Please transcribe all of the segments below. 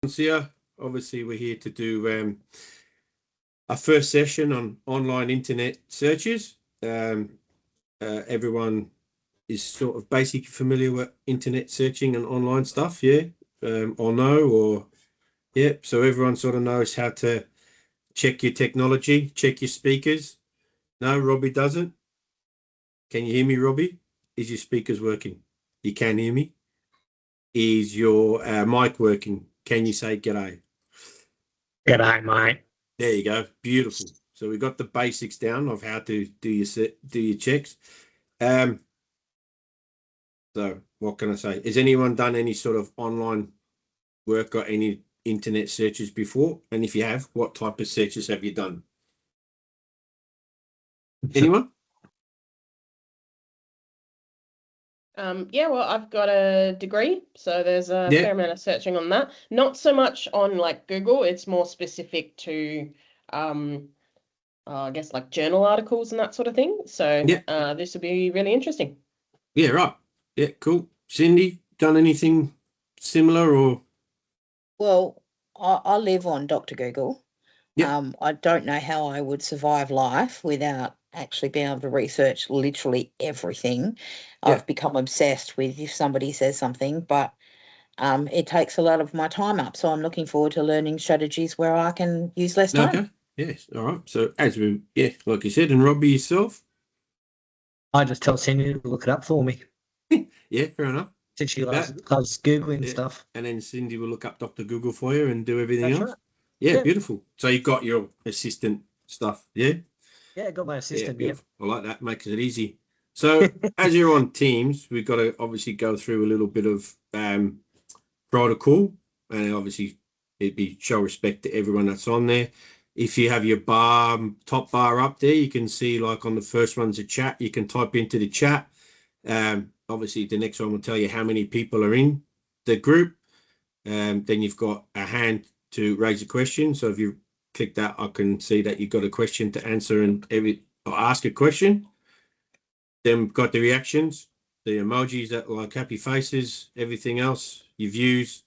Here. Obviously, we're here to do our first session on online internet searches. Everyone is sort of basically familiar with internet searching and online stuff, yeah, or no, or yeah. So everyone sort of knows how to check your technology, check your speakers. No, Robbie doesn't. Can you hear me, Robbie? Is your speakers working? You can hear me? Is your mic working? Can you say g'day? G'day, mate. There you go. Beautiful. So we got the basics down of how to do your checks. So what can I say? Has anyone done any sort of online work or any internet searches before? And if you have, what type of searches have you done? Anyone? Yeah, well, I've got a degree, so there's a fair amount of searching on that. Not so much on like Google, it's more specific to, I guess like journal articles and that sort of thing. So this will be really interesting. Yeah, right. Yeah, cool. Cindy, done anything similar or? Well, I live on Dr. Google. I don't know how I would survive life without actually being able to research literally everything. I've become obsessed with if somebody says something, but it takes a lot of my time up. So I'm looking forward to learning strategies where I can use less time. Okay. Yes. All right. So as we, like you said, and Robbie yourself? I just tell Cindy to look it up for me. Yeah, fair enough. Since she loves Googling stuff. And then Cindy will look up Dr. Google for you and do everything else. Right. Yeah, beautiful. So you've got your assistant stuff, yeah? Yeah, got my assistant. Yeah, I like that. Makes it easy. So as you're on Teams, we've got to obviously go through a little bit of protocol, and obviously it'd be show respect to everyone that's on there. If you have your top bar up there, you can see like on the first one's a chat. You can type into the chat. Obviously, the next one will tell you how many people are in the group. Then you've got a hand to raise a question. So if you click that, I can see that you've got a question to answer or ask a question. Then we've got the reactions, the emojis that like happy faces, everything else, your views,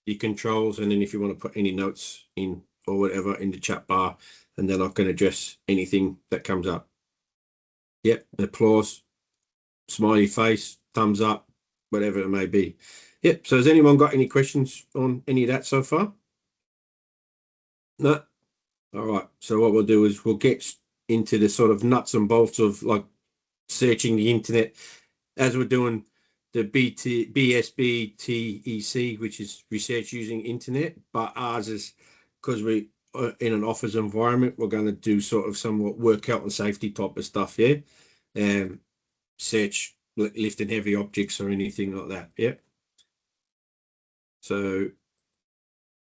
your controls, and then if you want to put any notes in or whatever in the chat bar, and then I can address anything that comes up. Yep, applause, smiley face, thumbs up, whatever it may be. Yep, so has anyone got any questions on any of that so far? No? All right, so what we'll do is we'll get into the sort of nuts and bolts of like searching the internet as we're doing the BSB TEC, which is research using internet, but ours is because we are in an office environment, we're going to do sort of somewhat work health and safety type of stuff, yeah? Search lifting heavy objects or anything like that, yeah? So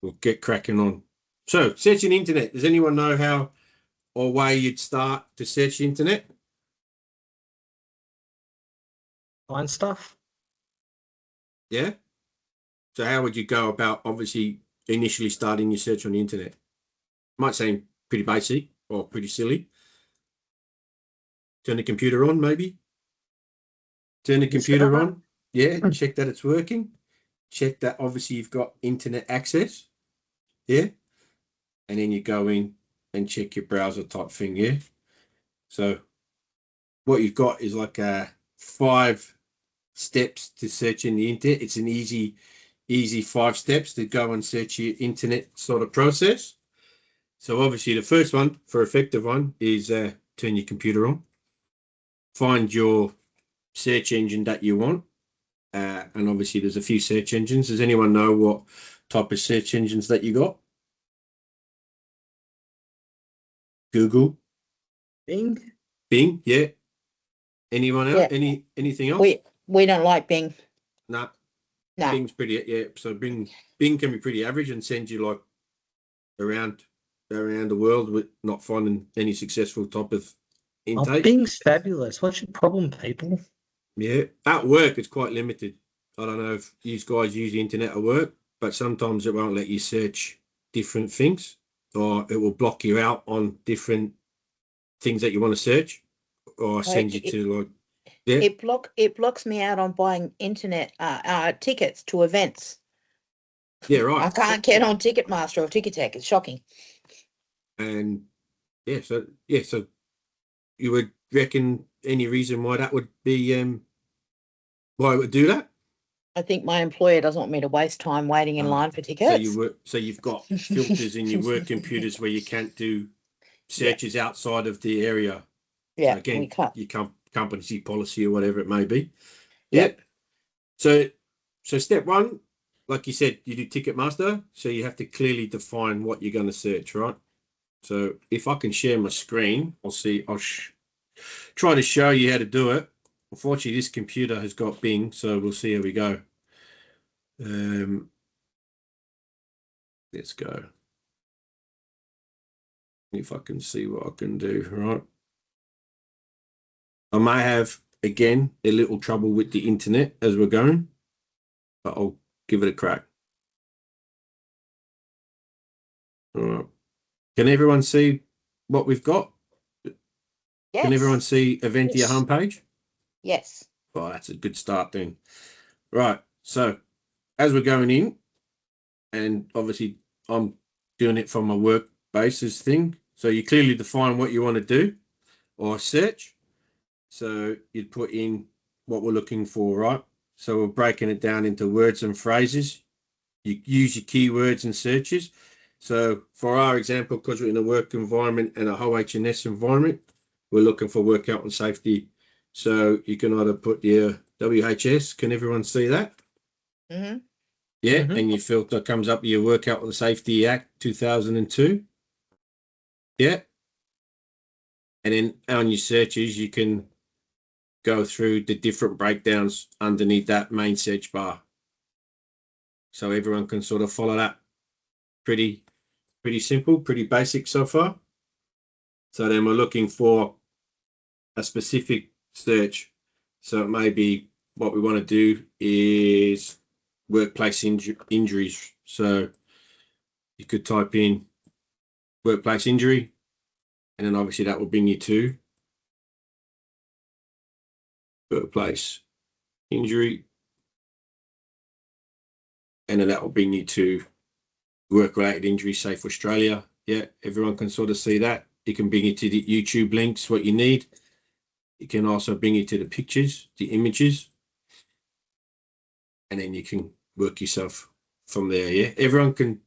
we'll get cracking on. So searching the internet, does anyone know how or way you'd start to search the internet? Find stuff. Yeah. So how would you go about obviously initially starting your search on the internet? Might seem pretty basic or pretty silly. Turn the computer on, maybe. Turn the computer on. Yeah. Check that it's working. Check that obviously you've got internet access. Yeah. And then you go in and check your browser type thing. Yeah. So what you've got is like 5 steps to searching the internet. It's an easy 5 steps to go and search your internet sort of process. So obviously the first one, for effective one, is turn your computer on. Find your search engine that you want. And obviously there's a few search engines. Does anyone know what type of search engines that you got? Google. Bing. Bing, yeah. Anyone else? Yeah. Anything else? We don't like Bing. No. No. Bing's pretty, yeah. So Bing can be pretty average and send you like around the world with not finding any successful type of intake. Bing's fabulous. What's your problem, people? Yeah, at work it's quite limited. I don't know if you guys use the internet at work, but sometimes it won't let you search different things, or it will block you out on different things that you want to search, or send you to like. Yeah. It blocks me out on buying internet tickets to events. Yeah, right. I can't get on Ticketmaster or Ticketek. It's shocking. And so you would reckon any reason why that would be why it would do that? I think my employer doesn't want me to waste time waiting in line for tickets. So you've got filters in your work computers where you can't do searches outside of the area. Yeah, so again, we can't. your company policy or whatever it may be. Yeah. So step one, like you said, you do Ticketmaster, so you have to clearly define what you're going to search, right? So if I can share my screen, I'll try to show you how to do it. Unfortunately, this computer has got Bing, so we'll see how we go. Let's go. If I can see what I can do, right? I may have, again, a little trouble with the internet as we're going, but I'll give it a crack. All right. Can everyone see what we've got? Yes. Can everyone see Eventia Yes. homepage? Yes. Oh, that's a good start then. Right. So as we're going in, and obviously I'm doing it from a work basis thing. So you clearly define what you want to do or search. So you'd put in what we're looking for, right? So we're breaking it down into words and phrases. You use your keywords and searches. So for our example, because we're in a work environment and a whole H&S environment, we're looking for work health and safety. So you can either put your WHS. Can everyone see that? Mm-hmm. Yeah, Mhm. and your filter comes up your Work Health and Safety Act 2002. Yeah. And then on your searches, you can go through the different breakdowns underneath that main search bar. So everyone can sort of follow that. Pretty simple, pretty basic so far. So then we're looking for a specific search. So it may be what we want to do is workplace injuries. So you could type in workplace injury, and then obviously that will bring you to workplace injury, and then that will bring you to work-related injury safe Australia. Yeah, everyone can sort of see that. It can bring you to the YouTube links, what you need. It can also bring you to the pictures, the images, and then you can work yourself from there. Yeah, everyone can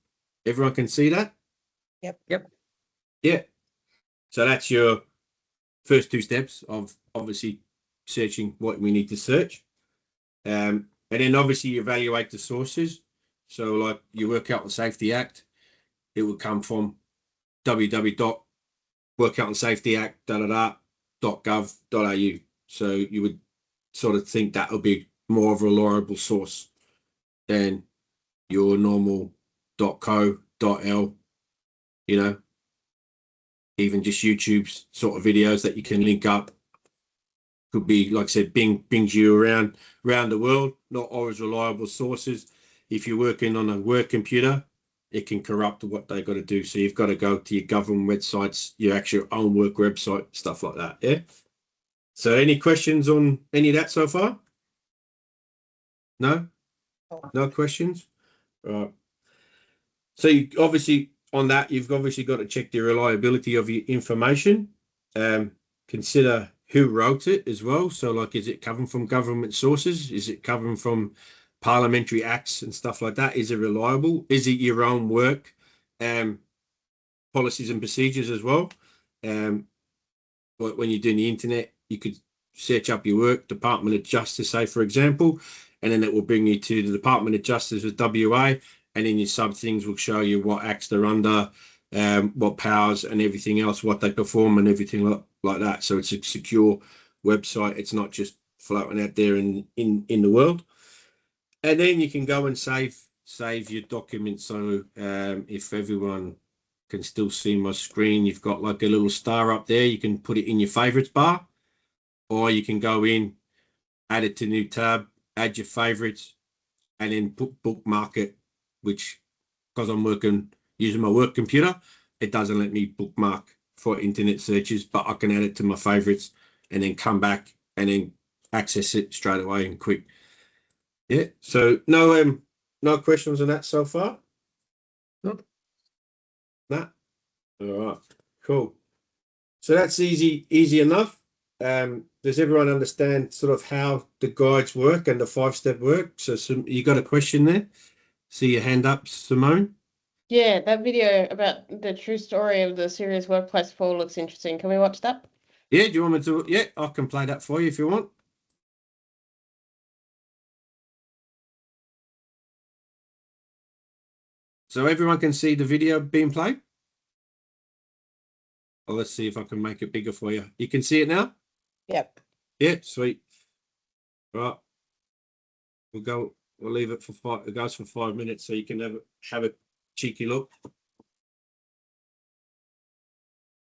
see that. Yep. Yeah. So that's your first two steps of obviously searching what we need to search. And then obviously you evaluate the sources. So like you Work Health and Safety Act, it will come from www.workhealthandsafetyact.gov.au. So you would sort of think that would be more of a reliable source than your normal .co.l, even just YouTube's sort of videos that you can link up. Could be, like I said, brings you around the world, not always reliable sources. If you're working on a work computer, it can corrupt what they got to do. So you've got to go to your government websites, your actual own work website, stuff like that. Yeah. So any questions on any of that so far? No? No questions? Right. So you obviously on that, you've obviously got to check the reliability of your information. Consider who wrote it as well. So like, is it coming from government sources? Is it coming from parliamentary acts and stuff like that? Is it reliable? Is it your own work policies and procedures as well? When you're doing the internet, you could search up your work, Department of Justice, say, for example, and then it will bring you to the Department of Justice with WA, and then your sub things will show you what acts they're under, what powers and everything else, what they perform and everything like that. So it's a secure website. It's not just floating out there in the world. And then you can go and save your documents. So if everyone can still see my screen, you've got like a little star up there. You can put it in your favorites bar, or you can go in, add it to new tab, add your favorites, and then bookmark it, which, because I'm using my work computer, it doesn't let me bookmark for internet searches, but I can add it to my favorites and then come back and then access it straight away and quick. Yeah. So no No questions on that so far? Nope. Nah. All right. Cool. So that's easy enough. Does everyone understand sort of how the guides work and the 5-step work? So you got a question there? See your hand up, Simone. Yeah, that video about the true story of the serious workplace fall looks interesting. Can we watch that? Yeah, do you want me to? Yeah, I can play that for you if you want. So everyone can see the video being played? Oh, let's see if I can make it bigger for you. You can see it now? Yep. Yeah, sweet. Right. We'll leave it for 5. It goes for 5 minutes so you can have a cheeky look.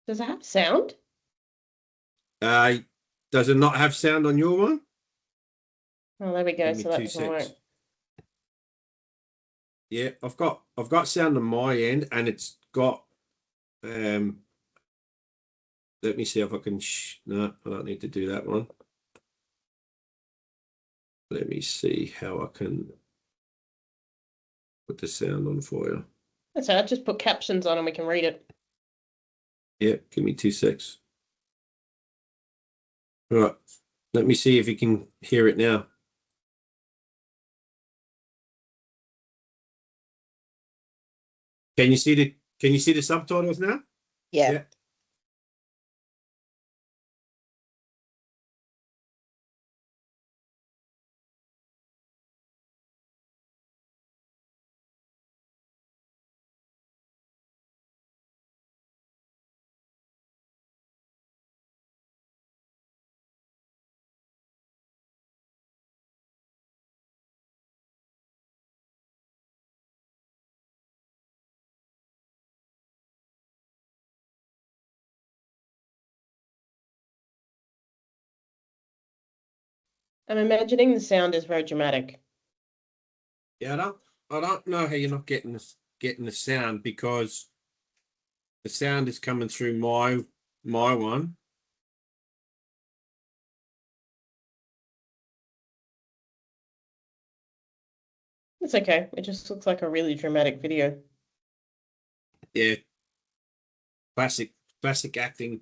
Does it have sound? Does it not have sound on your one? Oh, there we go. Give me So that 2 doesn't work. secs. Yeah, I've got sound on my end, and it's got let me see if I can no, I don't need to do that one. Let me see how I can put the sound on for you. That's all right. Just put captions on and we can read it. Yeah, give me 2 secs. All right, let me see if you can hear it now. Can you see the subtitles now? Yeah. Yeah. I'm imagining the sound is very dramatic. Yeah, I don't know how you're not getting the sound, because the sound is coming through my one. It's okay. It just looks like a really dramatic video. Yeah, classic acting.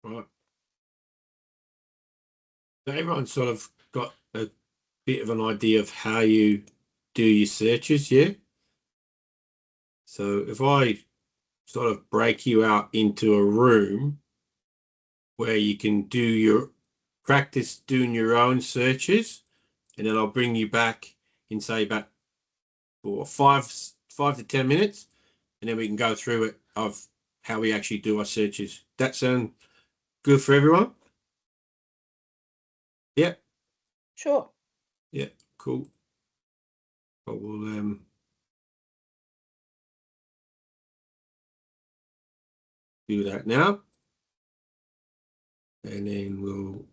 Right. So everyone's sort of got a bit of an idea of how you do your searches, yeah? So if I sort of break you out into a room where you can do your practice doing your own searches, and then I'll bring you back in say about 5 to 10 minutes, and then we can go through it of how we actually do our searches. That sound good for everyone? Yeah. Sure. Yeah, cool. I will do that now. And then we'll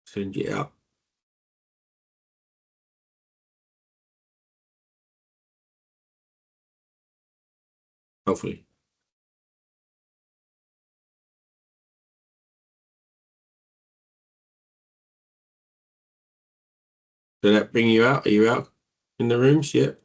send you out. Hopefully. Did that bring you out? Are you out in the rooms yet?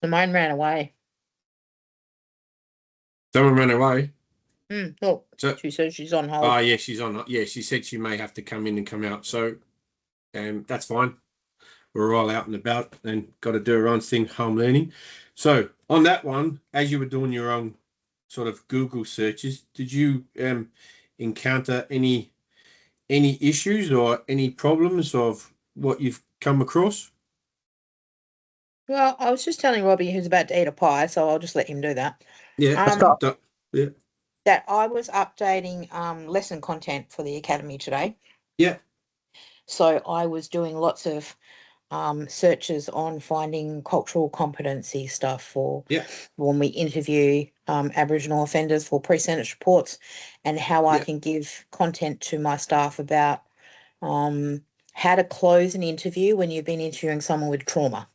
Simone ran away. Someone ran away. Oh, So, she says she's on hold. oh yeah, she's on. Yeah, she said she may have to come in and come out. So, that's fine. We're all out and about and got to do our own thing, home learning. So on that one, as you were doing your own sort of Google searches, did you encounter any issues or any problems of what you've come across? Well, I was just telling Robbie who's about to eat a pie, so I'll just let him do that. Yeah. Yeah. That I was updating lesson content for the academy today. Yeah. So I was doing lots of searches on finding cultural competency stuff for when we interview Aboriginal offenders for pre-sentence reports, and how I can give content to my staff about how to close an interview when you've been interviewing someone with trauma.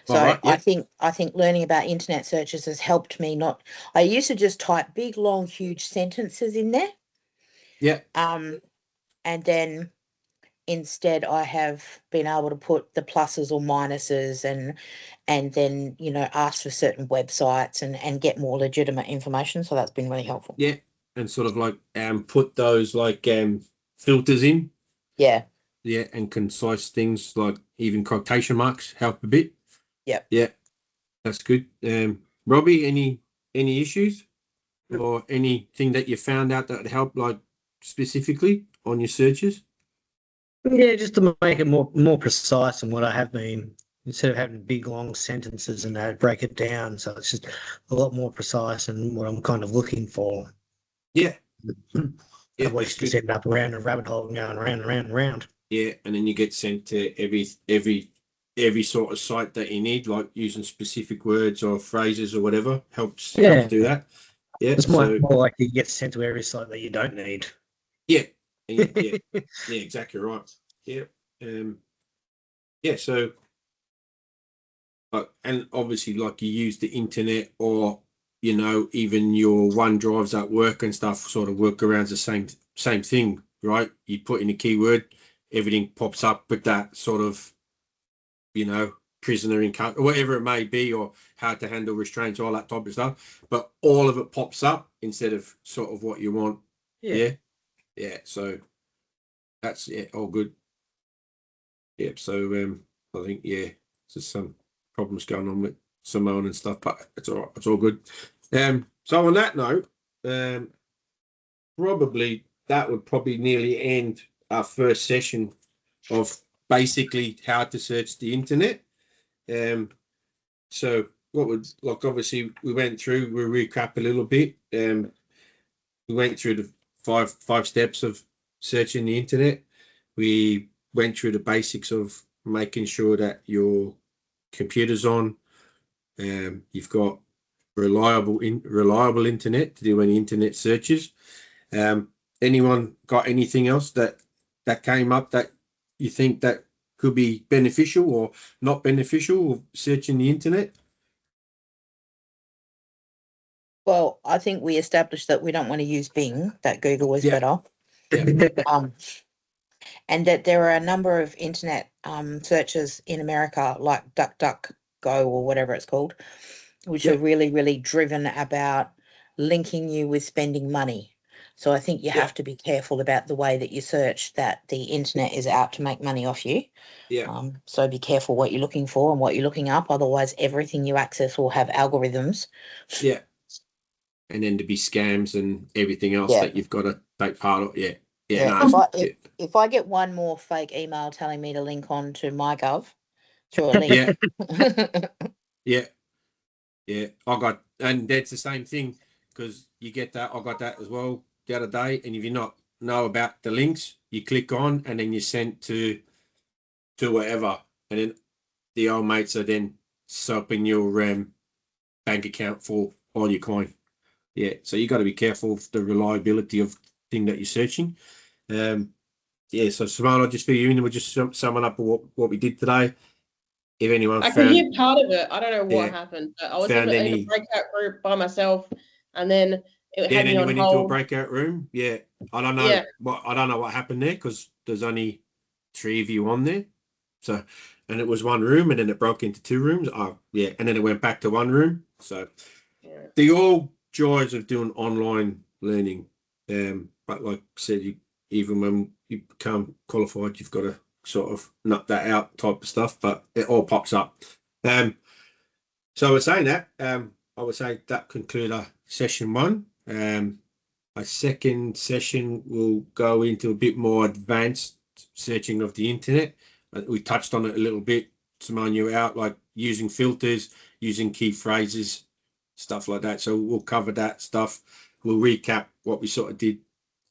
So I think learning about internet searches has helped me not. I used to just type big, long, huge sentences in there. Yeah. And then instead I have been able to put the pluses or minuses and then, you know, ask for certain websites and get more legitimate information. So that's been really helpful. Yeah. And sort of like put those like filters in. Yeah. Yeah. And concise things like even quotation marks help a bit. Yeah. Yeah. That's good. Robbie, any issues or anything that you found out that helped like specifically on your searches? Yeah, just to make it more precise than what I have been, instead of having big long sentences and that, break it down so it's just a lot more precise and what I'm kind of looking for. Yeah. Yeah, Otherwise, you just end up around a rabbit hole and going around and around and around. Yeah, and then you get sent to every sort of site that you need, like using specific words or phrases or whatever helps do that. Yeah, it's more like you get sent to every site that you don't need. Yeah, yeah, exactly right. Yeah, yeah. So, and obviously, like you use the internet or even your OneDrives at work and stuff, sort of work around the same thing, right? You put in a keyword, everything pops up with that sort of, prisoner in custody, whatever it may be, or how to handle restraints, all that type of stuff. But all of it pops up instead of sort of what you want. Yeah. So that's all good. Yeah. So I think there's some problems going on with Simone and stuff, but it's all right. It's all good. So on that note, probably that would probably nearly end our first session of basically how to search the internet. So what would obviously we went through, we'll recap a little bit. We went through the five steps of searching the internet. We went through the basics of making sure that your computer's on. You've got reliable internet to do any internet searches. Anyone got anything else that came up that you think that could be beneficial or not beneficial of searching the internet? Well, I think we established that we don't want to use Bing, that Google is better. And that there are a number of internet searches in America, like DuckDuckGo or whatever it's called, which are really, really driven about linking you with spending money. So I think you have to be careful about the way that you search, that the internet is out to make money off you. So be careful what you're looking for and what you're looking up. Otherwise, everything you access will have algorithms. Yeah. And then to be scams and everything else that you've got to take part of. If I get one more fake email telling me to link on to MyGov, through a link. I got, and that's the same thing, because you get that. I got that as well the other day. And if you not know about the links, you click on and then you're sent to whatever, and then the old mates are then sopping your bank account for all your coin. Yeah, so you got to be careful of the reliability of the thing that you're searching. So Simone, I'll just fill you in. We'll just summing up what we did today. If anyone I could hear part of it. I don't know what happened, but I was in a breakout group by myself, and then it had me on hold. Went into a breakout room. Yeah, I don't know. I don't know what happened there, because there's only 3 of you on there. So and it was one room, and then it broke into 2 rooms. Oh, yeah, and then it went back to 1 room. So the all joys of doing online learning. But like I said, even when you become qualified, you've got to sort of nut that out type of stuff, but it all pops up. So we're saying that, I would say that conclude our session 1. Our second session will go into a bit more advanced searching of the internet. We touched on it a little bit, Simone, you out, like using filters, using key phrases, stuff like that. So we'll cover that stuff. We'll recap what we sort of did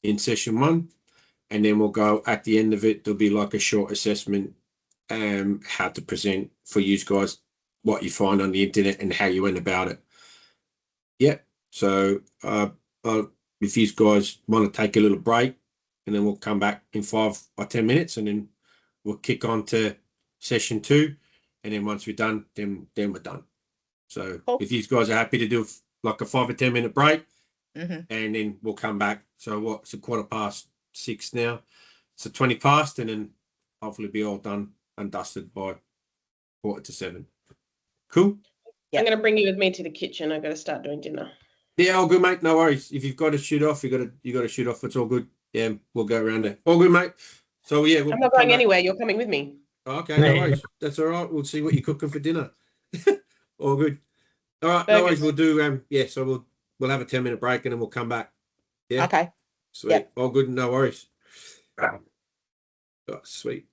in session 1, and then we'll go at the end of it. There'll be like a short assessment, how to present for you guys, what you find on the internet and how you went about it. Yeah. So if you guys want to take a little break, and then we'll come back in 5 or 10 minutes, and then we'll kick on to session 2. And then once we're done, then we're done. So if you guys are happy to do like a 5 or 10 minute break, and then we'll come back. So it's a 6:15 now. So 20 past, and then hopefully be all done and dusted by 6:45. Cool. Yep. I'm going to bring you with me to the kitchen. I've got to start doing dinner. Yeah, all good, mate. No worries. If you've got to shoot off, you got to shoot off. It's all good. Yeah, we'll go around there. All good, mate. So yeah, I'm not going anywhere. You're coming with me. Oh, okay, no worries. That's all right. We'll see what you're cooking for dinner. All good. All right, no worries. We'll do so we'll have a 10-minute break, and then we'll come back. Yeah. Okay. Sweet. Yep. All good. No worries. Oh, sweet.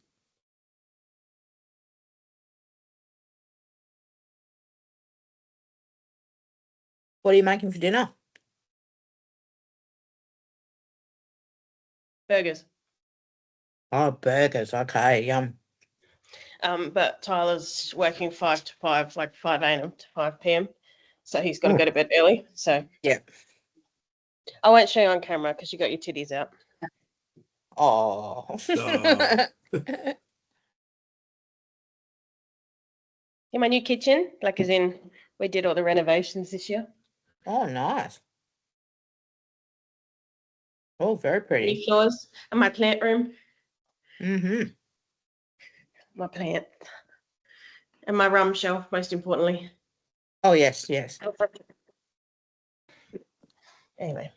What are you making for dinner? Burgers. Oh, burgers. Okay, yum. But Tyler's working 5 to 5, like 5 a.m. to 5 p.m. So he's got to go to bed early. So yeah. I won't show you on camera because you got your titties out. Oh. In my new kitchen, like as in we did all the renovations this year. Oh, nice. Oh, very pretty. Floors and my plant room. My plant. And my rum shelf, most importantly. Oh, yes, yes. Anyway.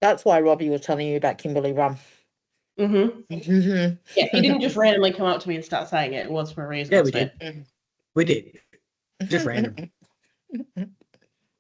That's why Robbie was telling you about Kimberley rum. Yeah, he didn't just randomly come up to me and start saying it. It was for a reason. Yeah, we did. We did. Just random.